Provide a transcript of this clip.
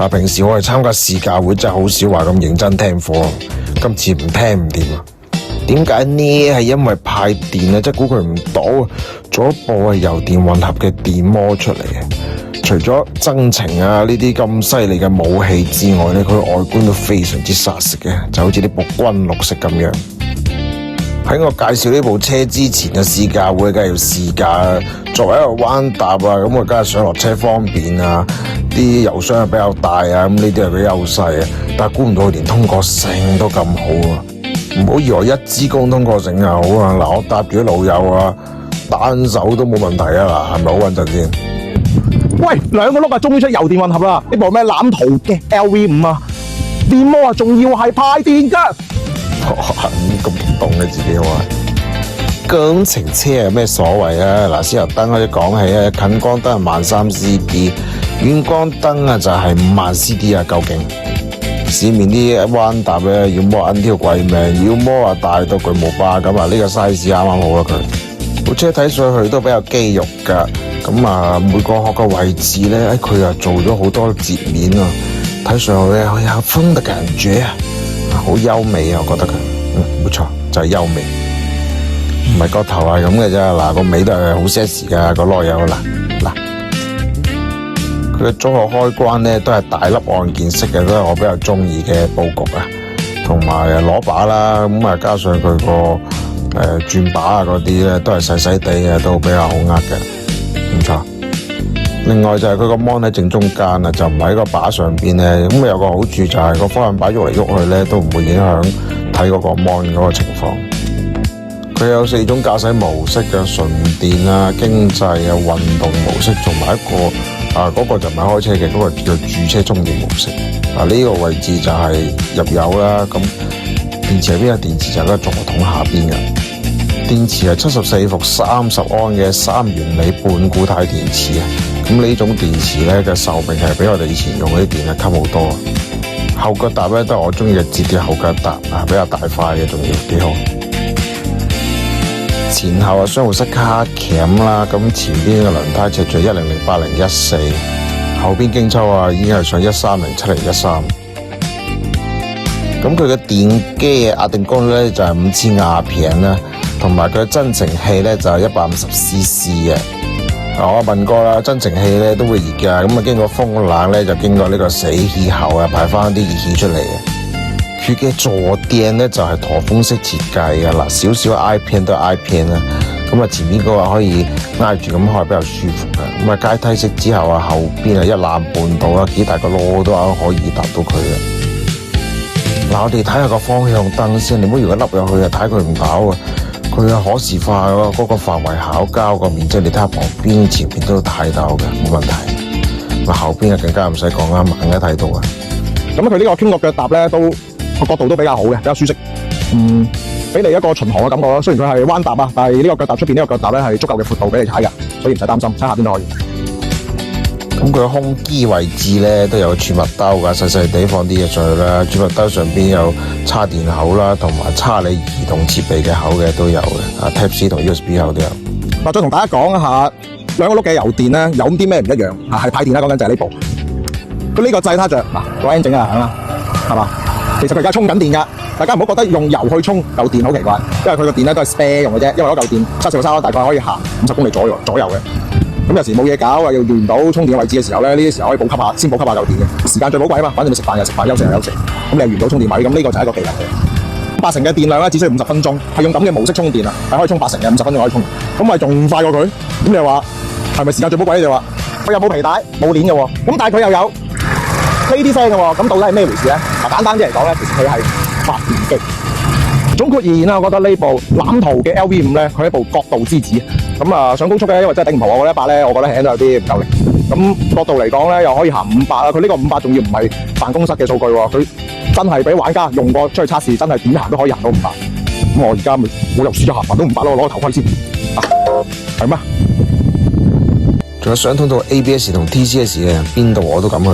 平時我係參加試駕會，真係好少話咁認真聽課，今次唔聽唔掂啊！點解呢？係因為派電啊，即係估佢唔到，做一部係油電混合嘅電摩出嚟嘅。除咗增程啊呢啲咁犀利嘅武器之外咧，佢外觀都非常之殺食嘅，就好似呢部軍綠色咁樣。喺我介紹呢部車之前嘅試駕會，梗係要試駕。作為一個彎搭啊，咁我梗係上落車方便啊，啲油箱比較大啊，咁呢啲係佢優勢啊。但係估唔到佢連通過性都咁好啊！唔好以為一支公通過性就好啊，嗱，我搭住啲老友啊，單手都冇問題啊，嗱，係咪好穩陣先？喂，兩個轆啊，終於出油電混合啦！呢部咩攬途嘅 LV5啊，電摩啊，仲要係派電㗎。咁動嘅自己話，工程車有咩所謂啊？嗱，先由燈開始講起啊，近光燈係13,000 CD， 遠光燈啊就係50,000 CD 啊，究竟？市面啲彎搭咧，要麼揞條鬼命，要麼話大到巨無霸咁啊！呢個 size 啱啱好啦，佢部車睇上去都比較肌肉㗎，咁啊每個殼嘅位置咧，佢又做咗好多截面啊，睇上去咧好有風嘅感覺啊！好優美啊，我覺得佢，冇錯，就係優美，唔係個頭係咁嘅啫，嗱個尾都係好 sexy 噶，個內有嗱，佢嘅組合開關咧都係大粒按鍵式嘅，都係我比較中意嘅佈局啊，同埋攞把啦，咁啊加上佢個轉把啊嗰啲咧都係細細地嘅，都比較好握嘅，唔錯。另外就係佢個 mon 喺正中間啊，就唔喺個把上邊咧。咁有個好處就係個方向擺喐嚟喐去咧，都唔會影響睇嗰個 mon 嗰個情況。佢有4種駕駛模式嘅，純電啊、經濟啊、運動模式，同埋一個嗰個就唔係開車嘅，嗰個叫做駐車充電模式。呢個位置就係入油啦。咁電池喺邊啊？電池就喺個座筒下邊嘅。電池係74伏30安嘅3元鋰半固態電池啊。咁呢種電池咧嘅壽命係比我哋以前用嗰啲電係襟好多。後腳踏咧都係我中意嘅折疊後腳踏啊，比較大塊嘅，仲要幾好。前後啊雙活塞卡鉗啦，咁前邊嘅輪胎尺寸100/80/14，後邊經抽啊已經係上130/70/13。咁佢嘅電機嘅壓定功率咧就係5000瓦片啦，同埋佢嘅增程器咧就係150cc 嘅。我問過啦，增程器咧都會熱㗎，咁啊經過風冷咧就經過呢個死氣喉啊排翻啲熱氣出嚟嘅。佢嘅坐墊咧就係駝峰式設計嘅，嗱少少 I 片都係 I 片啦，咁啊前面嗰個可以挨住咁開比較舒服嘅，咁啊階梯式之後啊後邊啊1攬半到啦，幾大個籮都可以達到佢嘅。嗱我哋睇下個方向燈先，你唔好以為凹入去啊睇佢唔到啊。佢嘅可視化嗰個範圍考交個面積，你睇下旁邊、前面都睇到嘅，冇問題。嗱後邊啊更加唔使講啦，猛一睇到啊。咁佢呢個傾角腳踏咧，都個角度都比較好嘅，比較舒適。俾你一個巡航嘅感覺啦。雖然佢係彎踏啊，但係呢個腳踏出邊呢個腳踏咧係足夠嘅闊度俾你踩嘅，所以唔使擔心，踩下邊都可以。咁佢空機位置咧都有儲物兜噶，細細地放啲嘢上去啦。儲物兜上邊有插電口啦，同埋插你移動設備嘅口嘅都有嘅。Type C 同 USB 口都有。嗱，再同大家講一下兩個轆嘅油電咧有啲咩唔一樣啊？係派電啦，講緊就係呢部。佢呢個掣撻着嗱，個 engine 啊響啦，係嘛？其實佢而家充緊電㗎，大家唔好覺得用油去充嚿電好奇怪，因為佢個電咧都係 spare 用嘅啫。因為嗰嚿電74大概可以行50公里左右嘅。咁有時冇嘢搞啊，又見唔到充電嘅位置嘅時候咧，呢啲時候可以補給下，先補給下嚿電嘅。時間最寶貴啊嘛，反正你食飯又食飯，休息又休息，咁你又遇唔到充電位，咁呢個就係一個技能嚟。80嘅電量咧，只需要50分鐘，係用咁嘅模式充電啊，係可以充80嘅，50分鐘可以充，咁咪仲快過佢。咁你話係咪時間最寶貴？你就話佢又冇皮帶冇鏈嘅喎，咁但係佢又有呢啲聲嘅喎，咁到底係咩回事咧？嗱，簡單啲嚟講咧，其實佢係發電機。總括而言啦，我覺得呢部攬途嘅 LV5咧，佢係一部角度之子。咁啊，上高速咧，因為真係頂唔住我100咧，我覺得輕都有啲唔夠力。咁角度嚟講咧，又可以行500啦。佢呢個500仲要唔係辦公室嘅數據喎，佢真係俾玩家用過出去測試，真係點行都可以行到500。咁我而家咪我又試咗行到500咯，攞個頭盔先。係咩？仲有想通到 ABS 同 TCS 嘅，邊度我都敢去。